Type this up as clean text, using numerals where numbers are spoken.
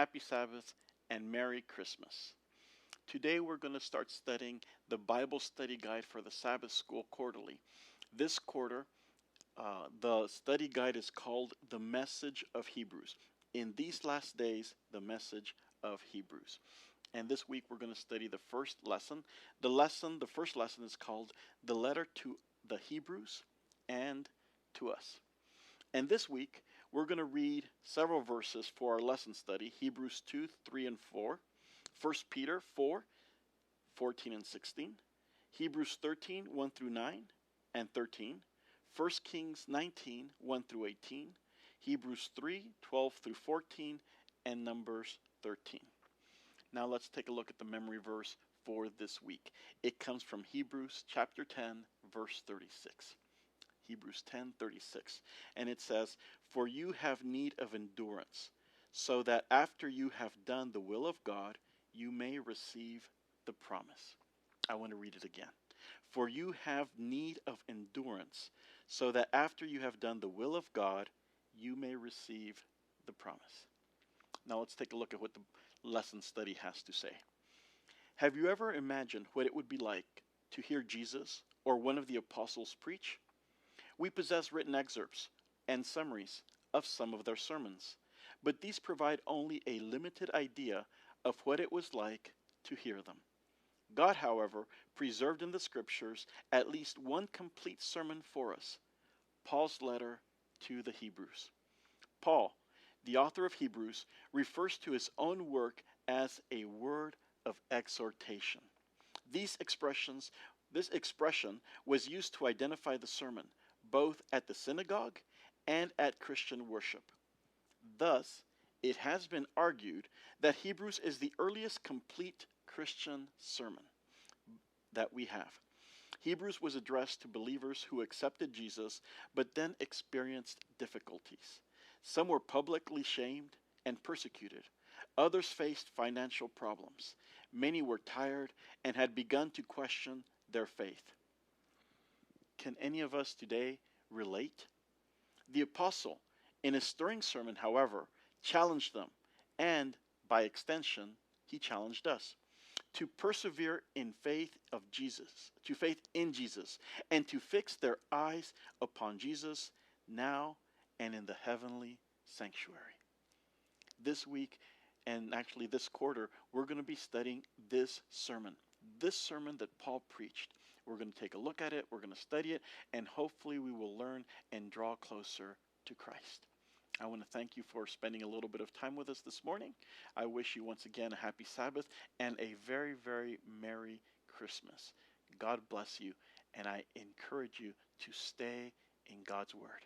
Happy Sabbath, and Merry Christmas. Today we're going to start studying the Bible study guide for the Sabbath School quarterly. This quarter, the study guide is called The Message of Hebrews. In these last days, the message of Hebrews. And this week we're going to study the first lesson. The first lesson is called The Letter to the Hebrews and to Us. And this week, we're going to read several verses for our lesson study, Hebrews 2, 3, and 4, 1 Peter 4, 14 and 16, Hebrews 13, 1 through 9 and 13, 1 Kings 19, 1 through 18, Hebrews 3, 12 through 14, and Numbers 13. Now let's take a look at the memory verse for this week. It comes from Hebrews chapter 10, verse 36. Hebrews 10:36, and it says, "For you have need of endurance, so that after you have done the will of God, you may receive the promise." I want to read it again. "For you have need of endurance, so that after you have done the will of God, you may receive the promise." Now let's take a look at what the lesson study has to say. Have you ever imagined what it would be like to hear Jesus or one of the apostles preach? We possess written excerpts and summaries of some of their sermons, but these provide only a limited idea of what it was like to hear them. God, however, preserved in the scriptures at least one complete sermon for us, Paul's letter to the Hebrews. Paul, the author of Hebrews, refers to his own work as a word of exhortation. This expression was used to identify the sermon, both at the synagogue and at Christian worship. Thus, it has been argued that Hebrews is the earliest complete Christian sermon that we have. Hebrews was addressed to believers who accepted Jesus but then experienced difficulties. Some were publicly shamed and persecuted. Others faced financial problems. Many were tired and had begun to question their faith. Can any of us today relate? The apostle, in a stirring sermon, however, challenged them, and by extension, he challenged us to persevere in faith in Jesus, and to fix their eyes upon Jesus now and in the heavenly sanctuary. This week, and actually this quarter, we're going to be studying this sermon that Paul preached. We're going to take a look at it, we're going to study it, and hopefully we will learn and draw closer to Christ. I want to thank you for spending a little bit of time with us this morning. I wish you once again a happy Sabbath and a very, very Merry Christmas. God bless you, and I encourage you to stay in God's Word.